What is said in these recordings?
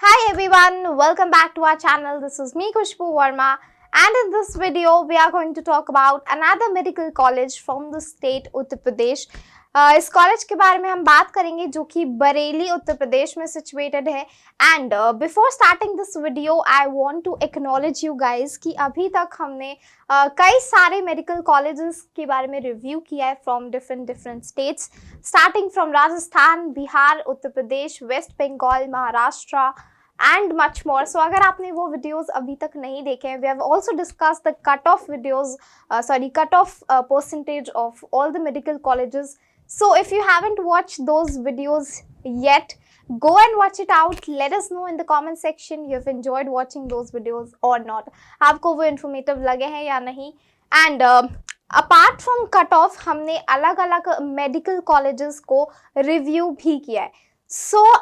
Hi everyone, welcome back to our channel. This is me Khushbu Verma, and in this video we are going to talk about another medical college from the state Uttar Pradesh. इस college के बारे में हम बात करेंगे जो कि बरेली उत्तर प्रदेश में सिचुएटेड है. And before starting this video I want to acknowledge you guys कि अभी तक हमने कई सारे मेडिकल कॉलेजेस के बारे में रिव्यू किया है from different states, starting from Rajasthan, Bihar, Uttar Pradesh, West Bengal, Maharashtra and much more. So अगर आपने वो videos अभी तक नहीं देखे हैं, we have also discussed the cut-off videos, cut-off percentage of all the medical colleges. So if you haven't watched those videos yet, go and watch it out. Let us know in the comment section you have enjoyed watching those videos or not. आपको वो informative लगे हैं या नहीं. And apart from cut-off, हमने अलग अलग medical colleges को review भी किया है.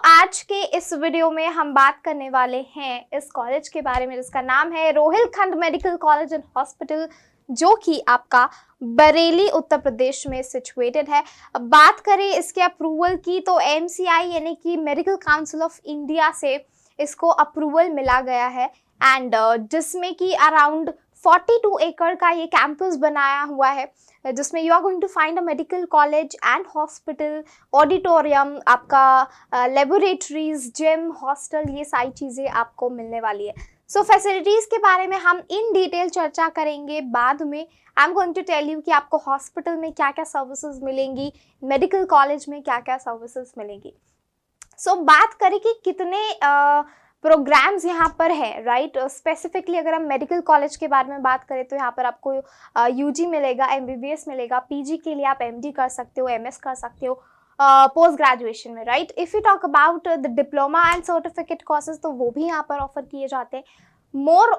आज के इस वीडियो में हम बात करने वाले हैं इस कॉलेज के बारे में जिसका नाम है Rohilkhand medical college and hospital, जो कि आपका बरेली उत्तर प्रदेश में सिचुएटेड है. अब बात करें इसके अप्रूवल की तो MCI यानी कि मेडिकल काउंसिल ऑफ इंडिया से इसको अप्रूवल मिला गया है. एंड जिसमें कि अराउंड 42 एकड़ का ये कैंपस बनाया हुआ है, जिसमें you are going to find a medical college and hospital, auditorium, आपका लेबोरेटरीज, जिम, हॉस्टल, ये सारी चीज़ें आपको मिलने वाली है. सो फैसिलिटीज़ के बारे में हम इन डिटेल चर्चा करेंगे बाद में. I am going to tell you कि आपको हॉस्पिटल में क्या क्या सर्विसेज मिलेंगी, मेडिकल कॉलेज में क्या क्या सर्विसेज मिलेंगी. बात करें कि कितने प्रोग्राम्स यहाँ पर है, राइट. स्पेसिफिकली अगर हम मेडिकल कॉलेज के बारे में बात करें तो यहाँ पर आपको UG मिलेगा, MBBS मिलेगा, PG के लिए आप MD कर सकते हो, MS कर सकते हो पोस्ट ग्रेजुएशन में, right. If you talk about the diploma and certificate courses तो वो भी यहाँ पर ऑफर किए जाते हैं. मोर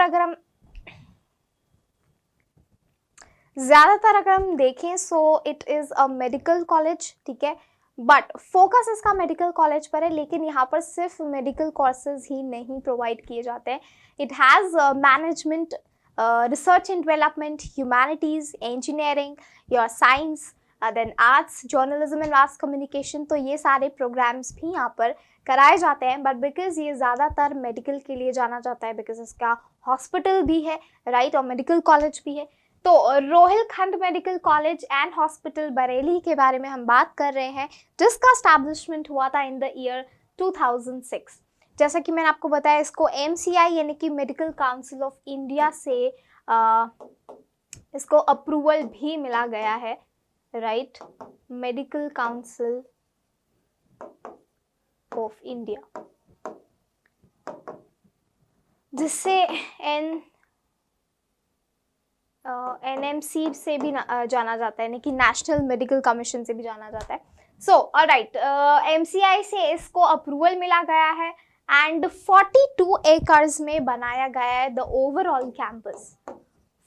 अगर हम ज़्यादातर अगर हम देखें so it is a medical college, ठीक है. बट फोकस इसका मेडिकल कॉलेज पर है, लेकिन यहाँ पर सिर्फ मेडिकल कोर्सेज ही नहीं प्रोवाइड किए जाते हैं. It has management, research and development, humanities, engineering, your science, then arts, journalism and mass communication. तो ये सारे प्रोग्राम्स भी यहाँ पर कराए जाते हैं. बट बिकॉज ये ज़्यादातर मेडिकल के लिए जाना जाता है, बिकॉज इसका हॉस्पिटल भी है, राइट, और मेडिकल कॉलेज भी है. तो Rohilkhand medical college and hospital Bareilly के बारे में हम बात कर रहे हैं, जिसका एस्टैब्लिशमेंट हुआ था इन द ईयर 2006. जैसा कि मैंने आपको बताया, इसको MCI यानी कि मेडिकल काउंसिल ऑफ इंडिया से इसको अप्रूवल भी मिला गया है, right. Medical council of India, जिससे NMC से भी जाना जाता है, यानी कि नेशनल मेडिकल कमीशन से भी जाना जाता है. ऑलराइट, MCI से इसको अप्रूवल मिला गया है एंड 42 एकर्स में बनाया गया है द ओवरऑल कैंपस.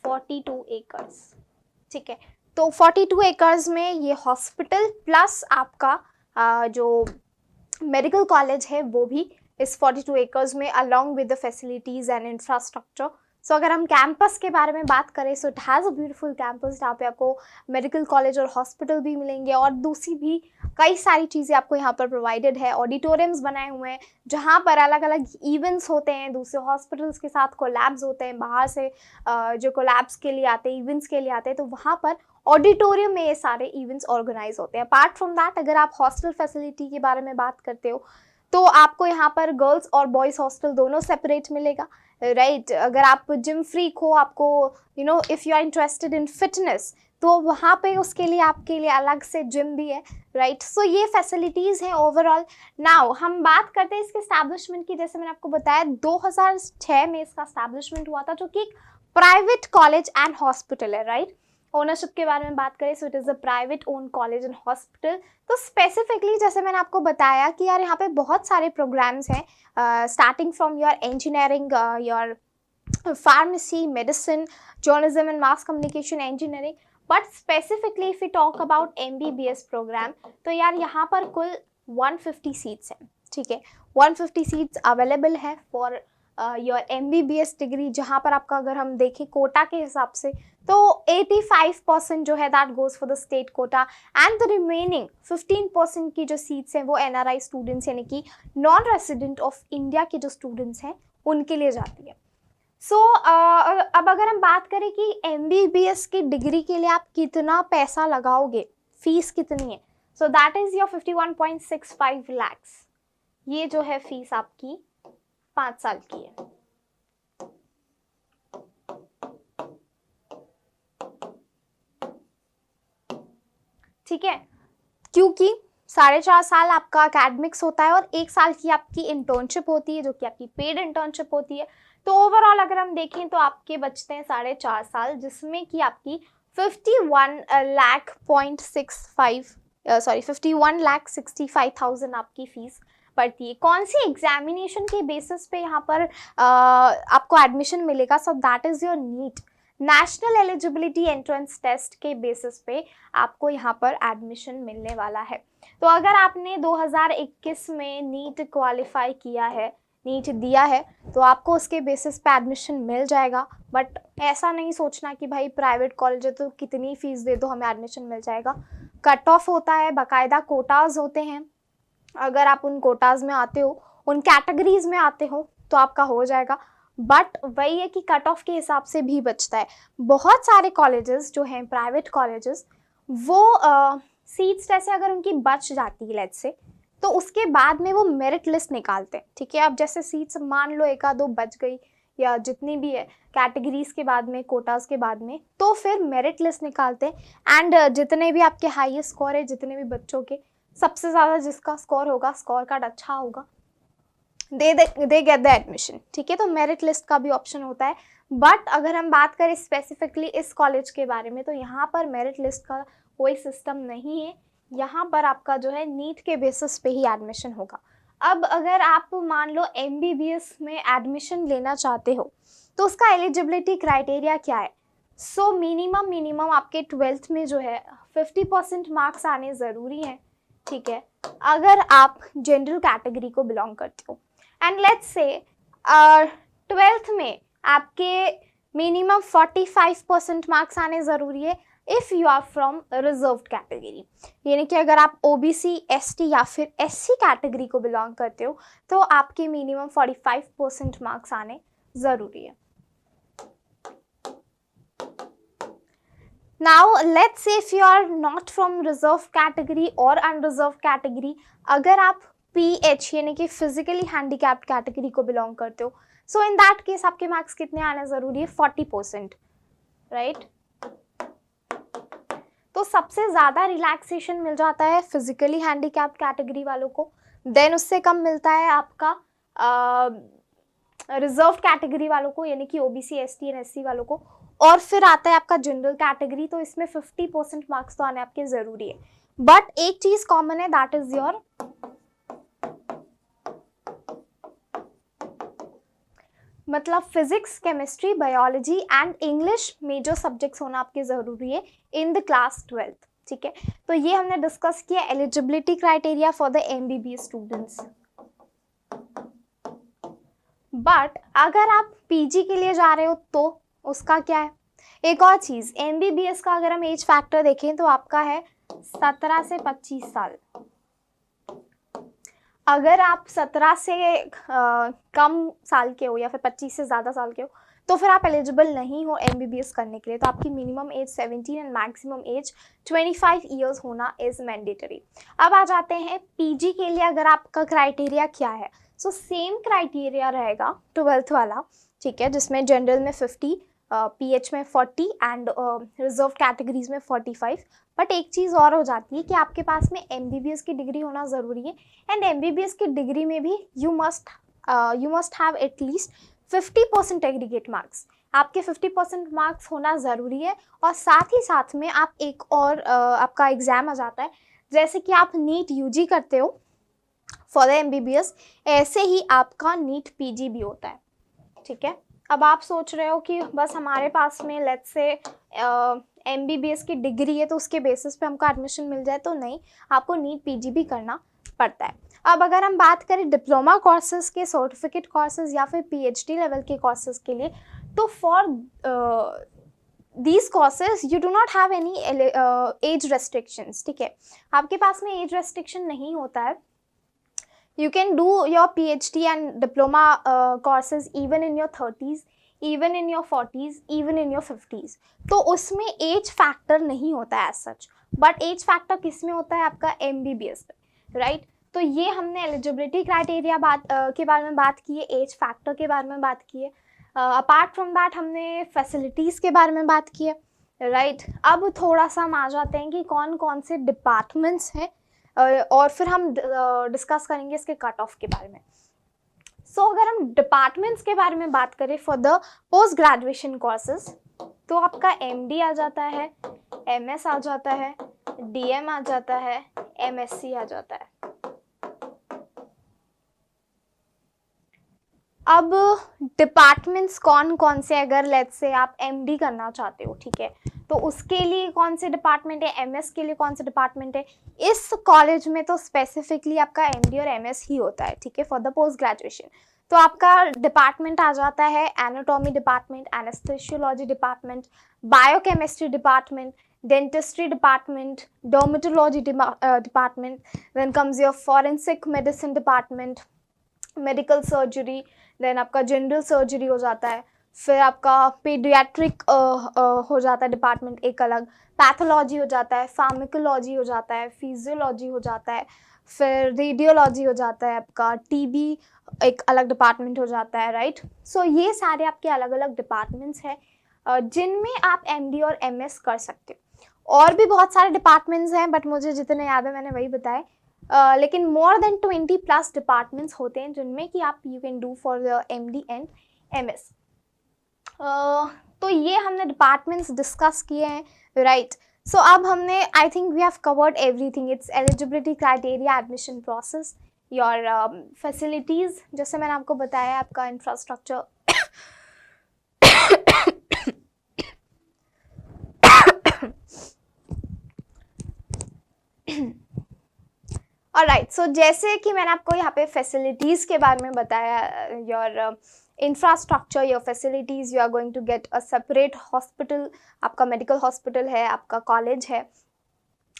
42 एकर्स, ठीक है. तो 42 एकर्स में ये हॉस्पिटल प्लस आपका जो मेडिकल कॉलेज है वो भी इस 42 एकर्स में along with the facilities and infrastructure. अगर हम कैंपस के बारे में बात करें so it has a beautiful campus, जहाँ पे आपको मेडिकल कॉलेज और हॉस्पिटल भी मिलेंगे और दूसरी भी कई सारी चीज़ें आपको यहाँ पर प्रोवाइडेड है. ऑडिटोरियम्स बनाए हुए हैं जहाँ पर अलग अलग इवेंट्स होते हैं, दूसरे हॉस्पिटल्स के साथ कोलैब्स होते हैं, बाहर से जो कोलैब्स के लिए आते हैं, इवेंट्स के लिए आते हैं, तो वहाँ पर ऑडिटोरियम में ये सारे इवेंट्स ऑर्गेनाइज होते हैं. अपार्ट फ्रॉम दैट, अगर आप हॉस्टल फैसिलिटी के बारे में बात करते हो तो आपको यहाँ पर गर्ल्स और बॉयज़ हॉस्टल दोनों सेपरेट मिलेगा, राइट. अगर आप जिम फ्रीक हो, आपको if you are interested in fitness, तो वहाँ पे उसके लिए आपके लिए अलग से जिम भी है, राइट. ये फैसिलिटीज़ हैं ओवरऑल. नाउ हम बात करते हैं इसके एस्टैब्लिशमेंट की. जैसे मैंने आपको बताया 2006 में इसका एस्टैब्लिशमेंट हुआ था, जो कि एक प्राइवेट कॉलेज एंड हॉस्पिटल है, राइट. ओनरशिप के बारे में बात करें so it is a private own college and hospital. तो स्पेसिफिकली जैसे मैंने आपको बताया कि यार यहाँ पे बहुत सारे प्रोग्राम्स हैं, starting from your engineering, your pharmacy, medicine, journalism and mass communication, engineering. But specifically if you talk about MBBS programme, तो यार यहाँ पर कुल 150 सीट्स हैं, ठीक है. 150 सीट्स अवेलेबल है फॉर योर MBBS डिग्री, जहाँ पर आपका अगर हम देखें कोटा के हिसाब से तो 85% जो है that goes for the state quota, and the remaining 15% की जो सीट्स हैं वो NRI स्टूडेंट्स यानी कि नॉन रेसिडेंट ऑफ इंडिया के जो स्टूडेंट्स हैं उनके लिए जाती है। सो अब अगर हम बात करें कि MBBS की डिग्री के लिए आप कितना पैसा लगाओगे, फीस कितनी है, सो दैट इज योर 51.65 lakhs। ये जो है फीस आपकी 5 साल की है। ठीक है, क्योंकि 4.5 साल आपका अकेडमिक्स होता है और 1 साल की आपकी इंटर्नशिप होती है जो कि आपकी पेड इंटर्नशिप होती है। तो ओवरऑल अगर हम देखें तो आपके बचते हैं 4.5 साल, जिसमें कि आपकी 51,65,000 आपकी फीस पड़ती है। कौन सी एग्जामिनेशन के बेसिस पे यहाँ पर आपको एडमिशन मिलेगा? So that is your NEET, national eligibility entrance test के बेसिस पे आपको यहाँ पर एडमिशन मिलने वाला है। तो अगर आपने 2021 में नीट क्वालिफाई किया है, नीट दिया है, तो आपको उसके बेसिस पे एडमिशन मिल जाएगा। बट ऐसा नहीं सोचना कि भाई प्राइवेट कॉलेज है तो कितनी फीस दे दो हमें एडमिशन मिल जाएगा। कट ऑफ होता है, बाकायदा कोटाज होते हैं। अगर आप उन कोटाज में आते हो, उन कैटेगरीज में आते हो तो आपका हो जाएगा। बट वही है कि कट ऑफ के हिसाब से भी बचता है। बहुत सारे कॉलेजेस जो हैं प्राइवेट कॉलेजेस, वो सीट्स जैसे अगर उनकी बच जाती है लेट्स से, तो उसके बाद में वो मेरिट लिस्ट निकालते हैं। ठीक है, अब जैसे सीट्स मान लो 1-2 बच गई या जितनी भी है कैटेगरीज के बाद में, कोटास के बाद में, तो फिर मेरिट लिस्ट निकालते हैं। एंड जितने भी आपके हाईएस्ट स्कोर है, जितने भी बच्चों के सबसे ज़्यादा जिसका स्कोर होगा, स्कोर कार्ड अच्छा होगा, दे गेट द एडमिशन। ठीक है, तो मेरिट लिस्ट का भी ऑप्शन होता है। बट अगर हम बात करें स्पेसिफिकली इस कॉलेज के बारे में, तो यहाँ पर मेरिट लिस्ट का कोई सिस्टम नहीं है। यहाँ पर आपका जो है नीट के बेसिस पे ही एडमिशन होगा। अब अगर आप मान लो MBBS में एडमिशन लेना चाहते हो तो उसका एलिजिबिलिटी क्राइटेरिया क्या है? सो मिनिमम आपके 12th में जो है 50% मार्क्स आने ज़रूरी हैं। ठीक है, अगर आप जनरल कैटेगरी को बिलोंग करते हो, एंड लेट्स से 12th में आपके मिनिमम 45% मार्क्स आने ज़रूरी है if you are from reserved category. यानी कि अगर आप OBC, ST या फिर SC कैटेगरी को बिलोंग करते हो तो आपके मिनिमम 45% मार्क्स आने ज़रूरी है। Now let's say if you are not from reserved category or unreserved category, अगर आप PH यानी कि फिजिकली हैंडीकैप्ड कैटेगरी को बिलोंग करते हो, सो इन दैट केस आपके मार्क्स कितने आने ज़रूरी है? 40%, राइट? तो सबसे ज़्यादा रिलैक्सेशन मिल जाता है फिजिकली हैंडीकैप्ड कैटेगरी वालों को, देन उससे कम मिलता है आपका रिजर्व कैटेगरी वालों को यानी कि OBC, ST और SC वालों को, और फिर आता है आपका जनरल कैटेगरी। तो इसमें 50% मार्क्स तो आने आपके ज़रूरी है। बट एक चीज़ कॉमन है, दैट इज योर मतलब physics, chemistry, biology and English major subjects होना आपके ज़रूरी है इन द क्लास 12th। ठीक है, तो ये हमने डिस्कस किया eligibility criteria for the MBBS students. But अगर आप PG के लिए जा रहे हो तो उसका क्या है? एक और चीज़, MBBS का अगर हम एज फैक्टर देखें तो आपका है 17 से 25 साल। अगर आप 17 से कम साल के हो या फिर 25 से ज़्यादा साल के हो तो फिर आप एलिजिबल नहीं हो MBBS करने के लिए। तो आपकी minimum age 17 and maximum age 25 years होना इज़ मैंडेटरी। अब आ जाते हैं PG के लिए अगर आपका क्राइटेरिया क्या है। सो सेम क्राइटेरिया रहेगा 12th वाला, ठीक है, जिसमें जनरल में 50, PH में 40 एंड रिजर्व कैटेगरीज में 45। बट एक चीज़ और हो जाती है कि आपके पास में MBBS की डिग्री होना ज़रूरी है, एंड MBBS की डिग्री में भी you must have at least 50% aggregate marks. आपके 50% मार्क्स होना ज़रूरी है, और साथ ही साथ में आप एक और आपका एग्ज़ाम आ जाता है, जैसे कि आप नीट UG करते हो फॉर द MBBS, ऐसे ही आपका नीट PG भी होता है। ठीक है, अब आप सोच रहे हो कि बस हमारे पास में लेट्स से MBBS की डिग्री है तो उसके बेसिस पे हमको एडमिशन मिल जाए, तो नहीं, आपको नीट PG भी करना पड़ता है। अब अगर हम बात करें डिप्लोमा कोर्सेज के, सर्टिफिकेट कोर्सेज या फिर पीएचडी लेवल के कोर्सेज के लिए, तो for these courses you do not have any as restrictions, ठीक है, आपके पास में एज रेस्ट्रिक्शन नहीं होता है। You can do your PhD and diploma courses even in your 30s, even in your 40s, even in your 50s. तो उसमें age factor नहीं होता है as such, but age factor किस में होता है, आपका MBBS में, राइट। तो ये हमने एलिजिबिलिटी क्राइटेरिया के बारे में बात की है, एज फैक्टर के बारे में बात की है। अपार्ट फ्रॉम दैट हमने फैसिलिटीज़ के बारे में बात की है, राइट। अब थोड़ा सा हम आ जाते हैं कि कौन कौन से डिपार्टमेंट्स हैं, और फिर हम डिस्कस करेंगे इसके कट ऑफ के बारे में। सो अगर हम डिपार्टमेंट्स के बारे में बात करें for the post graduation courses, तो आपका MD आ जाता है, MS आ जाता है, DM आ जाता है, MSc आ जाता है। अब डिपार्टमेंट्स कौन कौन से, अगर लेट्स से आप MD करना चाहते हो, ठीक है, तो उसके लिए कौन से डिपार्टमेंट है, MS के लिए कौन से डिपार्टमेंट है। इस कॉलेज में तो स्पेसिफिकली आपका MD और MS ही होता है, ठीक है, फॉर द पोस्ट ग्रेजुएशन। तो आपका डिपार्टमेंट आ जाता है anatomy department, anaesthesiology department, biochemistry department, dentistry department, dermatology department, then comes your forensic medicine department, medical surgery, then आपका जनरल सर्जरी हो जाता है, फिर आपका पीडियाट्रिक हो जाता है डिपार्टमेंट एक अलग, पैथोलॉजी हो जाता है, फार्माकोलॉजी हो जाता है, फिजियोलॉजी हो जाता है, फिर रेडियोलॉजी हो जाता है, आपका TB एक अलग डिपार्टमेंट हो जाता है, राइट। सो ये सारे आपके अलग अलग डिपार्टमेंट्स हैं जिनमें आप MD और MS कर सकते हो। और भी बहुत सारे डिपार्टमेंट्स हैं, बट मुझे जितने याद है मैंने वही बताए। लेकिन मोर देन 20+ डिपार्टमेंट्स होते हैं जिनमें कि आप you can do for the MD and MS। तो ये हमने डिपार्टमेंट्स डिस्कस किए हैं, राइट। सो अब हमने, I think we have covered everything. Its eligibility criteria, admission process, your facilities, जैसे मैंने आपको बताया, आपका इंफ्रास्ट्रक्चर ऑलराइट। सो जैसे कि मैंने आपको यहाँ पे फैसिलिटीज़ के बारे में बताया, your infrastructure, your facilities, you are going to get a separate hospital, आपका मेडिकल हॉस्पिटल है, आपका कॉलेज है,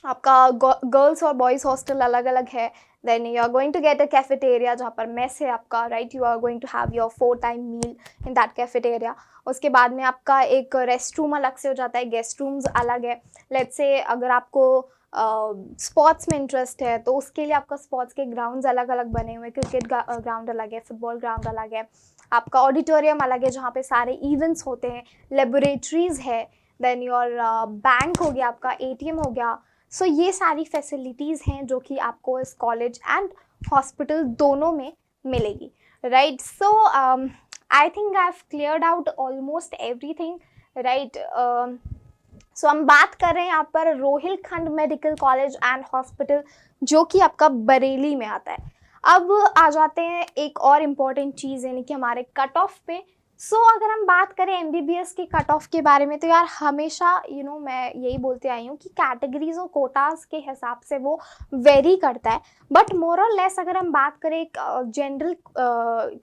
आपका गर्ल्स और बॉयज़ हॉस्टल अलग अलग है, then you are going to get a cafeteria जहाँ पर मेस है आपका, right. You are going to have your 4 time meal in that cafeteria. उसके बाद में आपका एक रेस्ट रूम अलग से हो जाता है, गेस्ट रूम्स अलग है। लेट्स से अगर आपको स्पोर्ट्स में इंटरेस्ट है तो उसके लिए आपका स्पोर्ट्स के ग्राउंड्स अलग अलग बने हुए हैं, क्रिकेट ग्राउंड अलग है, फुटबॉल ग्राउंड अलग है, आपका ऑडिटोरियम अलग है जहाँ पे सारे इवेंट्स होते हैं, लेबोरेटरीज है, देन योर बैंक हो गया, आपका ATM हो गया। सो ये सारी फैसिलिटीज़ हैं जो कि आपको इस कॉलेज एंड हॉस्पिटल दोनों में मिलेगी, right. So I think I have cleared out almost everything, right. So हम बात कर रहे हैं यहाँ पर Rohilkhand medical college and hospital, जो कि आपका बरेली में आता है। अब आ जाते हैं एक और इम्पॉर्टेंट चीज़, यानी कि हमारे कट ऑफ पे। सो अगर हम बात करें MBBS के कट ऑफ के बारे में, तो यार हमेशा मैं यही बोलते आई हूँ कि कैटेगरीज और कोटास के हिसाब से वो वेरी करता है, बट मोर और लेस अगर हम बात करें एक जनरल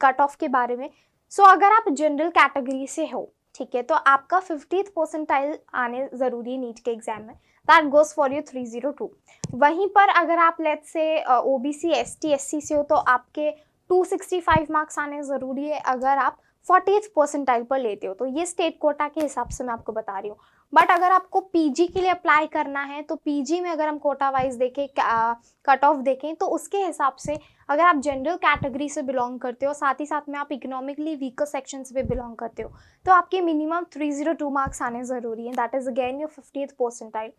कट ऑफ के बारे में, सो अगर आप जनरल कैटेगरी से हो, ठीक है, तो आपका 50th परसेंटाइल आने ज़रूरी है नीट के एग्जाम में, दैट गोज फॉर यू 302। वहीं पर अगर आप let's say OBC ST SC से हो तो आपके 265 मार्क्स आने ज़रूरी है अगर आप 40th परसेंटाइल पर लेते हो। तो ये स्टेट कोटा के हिसाब से मैं आपको बता रही हूँ। बट अगर आपको PG के लिए अप्लाई करना है तो PG में अगर हम कोटा वाइज देखें, कट ऑफ देखें, तो उसके हिसाब से अगर आप जनरल कैटेगरी से बिलोंग करते हो, साथ ही साथ में आप इकोनॉमिकली वीकर सेक्शन से भी बिलोंग करते हो, तो आपके मिनिमम 302 मार्क्स आने ज़रूरी है, that is again your 50th percentile.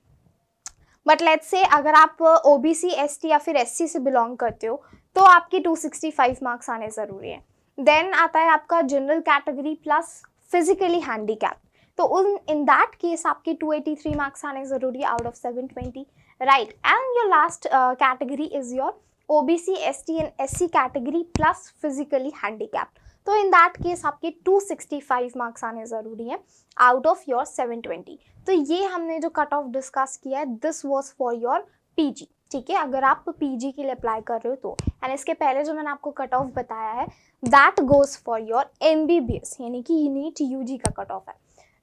But let's say अगर आप OBC ST या फिर SC से बिलोंग करते हो तो आपकी 265 मार्क्स आने ज़रूरी है। देन आता है आपका general category plus physically handicap, तो इन दैट केस आपकी 283 मार्क्स आने ज़रूरी है out of 720, right. And your last category is your OBC ST and SC category plus physically handicap, तो इन दैट केस आपके 265 मार्क्स आने ज़रूरी है आउट ऑफ योर 720। तो ये हमने जो कट ऑफ डिस्कस किया है, this was for your PG, ठीक है, अगर आप पीजी के लिए अप्लाई कर रहे हो तो। एंड इसके पहले जो मैंने आपको कट ऑफ बताया है that goes for your MBBS, यानी कि नीट यूजी का कट ऑफ है,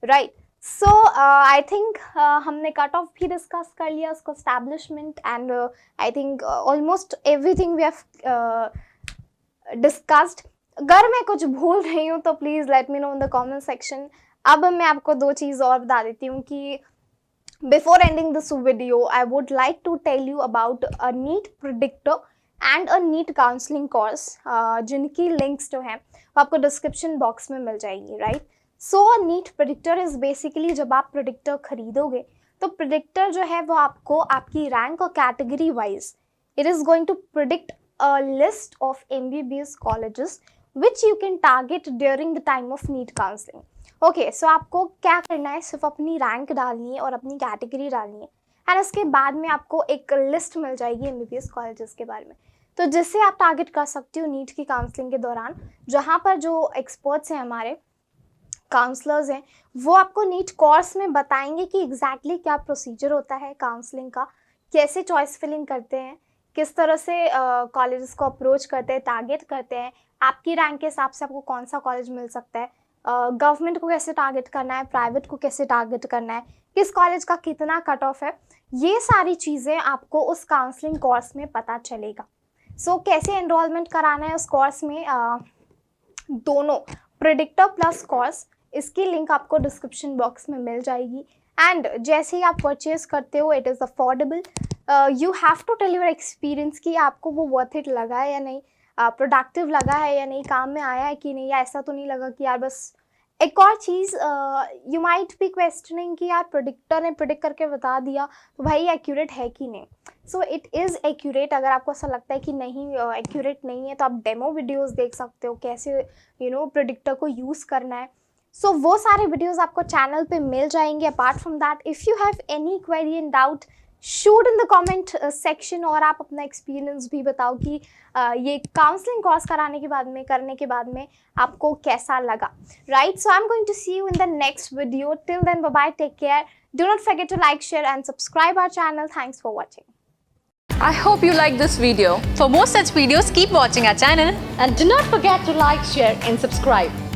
राइट। सो आई थिंक हमने कट ऑफ भी डिस्कस कर लिया, उसको establishment and I think almost everything we have discussed. अगर मैं कुछ भूल रही हूँ तो please let me know in the comment section. अब मैं आपको दो चीज़ और बता देती हूँ कि before ending this video I would like to tell you about a NEET predictor and a NEET counselling course, जिनकी लिंक्स जो हैं वो आपको डिस्क्रिप्शन बॉक्स में मिल जाएगी, right. So NEET predictor is basically जब आप प्रेडिक्टर खरीदोगे तो प्रेडिक्टर जो है वो आपको आपकी रैंक और category wise it is going to predict a list of MBBS colleges which you can target during the time of NEET counseling. Okay, so आपको क्या करना है, सिर्फ अपनी रैंक डालनी है और अपनी कैटेगरी डालनी है एंड उसके बाद में आपको एक लिस्ट मिल जाएगी MBBS कॉलेजेस के बारे में, तो जिससे आप टारगेट कर सकते हो नीट की काउंसलिंग के दौरान, जहाँ पर जो एक्सपर्ट्स हैं हमारे काउंसलर्स हैं वो आपको नीट कोर्स में बताएंगे कि एग्जैक्टली क्या प्रोसीजर होता है काउंसलिंग का, कैसे चॉइस फिलिंग करते हैं, किस तरह से कॉलेजेस को अप्रोच करते हैं, टारगेट करते हैं, आपकी रैंक के हिसाब से आपको कौन सा कॉलेज मिल सकता है, गवर्नमेंट को कैसे टारगेट करना है, प्राइवेट को कैसे टारगेट करना है, किस कॉलेज का कितना कट ऑफ है, ये सारी चीज़ें आपको उस काउंसलिंग कोर्स में पता चलेगा। सो कैसे एनरोलमेंट कराना है उस कोर्स में, दोनों प्रेडिक्टर प्लस कोर्स, इसकी लिंक आपको डिस्क्रिप्शन बॉक्स में मिल जाएगी। एंड जैसे ही आप परचेज करते हो it is affordable, you have to tell your experience कि आपको वो वर्थ इट लगा है या नहीं, प्रोडक्टिव लगा है या नहीं, काम में आया है कि नहीं, या ऐसा तो नहीं लगा कि यार बस। एक और चीज़, यू माइट बी क्वेश्चनिंग कि यार प्रेडिक्टर ने प्रेडिक्ट करके बता दिया तो भाई एक्यूरेट है कि नहीं। So it is accurate. अगर आपको ऐसा लगता है कि नहीं एक्यूरेट नहीं है तो आप डेमो वीडियोज़ देख सकते हो कैसे प्रेडिक्टर को यूज़ करना है। सो वो सारे वीडियोस आपको चैनल पे मिल जाएंगे। Apart from that if you have any query and doubt shoot in the comment section, और आप अपना एक्सपीरियंस भी बताओ कि ये काउंसलिंग कोर्स करने के बाद में आपको कैसा लगा, right. So I am going to see you in the next video. Till then bye bye, take care, do not forget to like, share and subscribe our channel. Thanks for watching. I hope you like this video. For more such videos, keep watching our channel And do not forget to like, share and subscribe.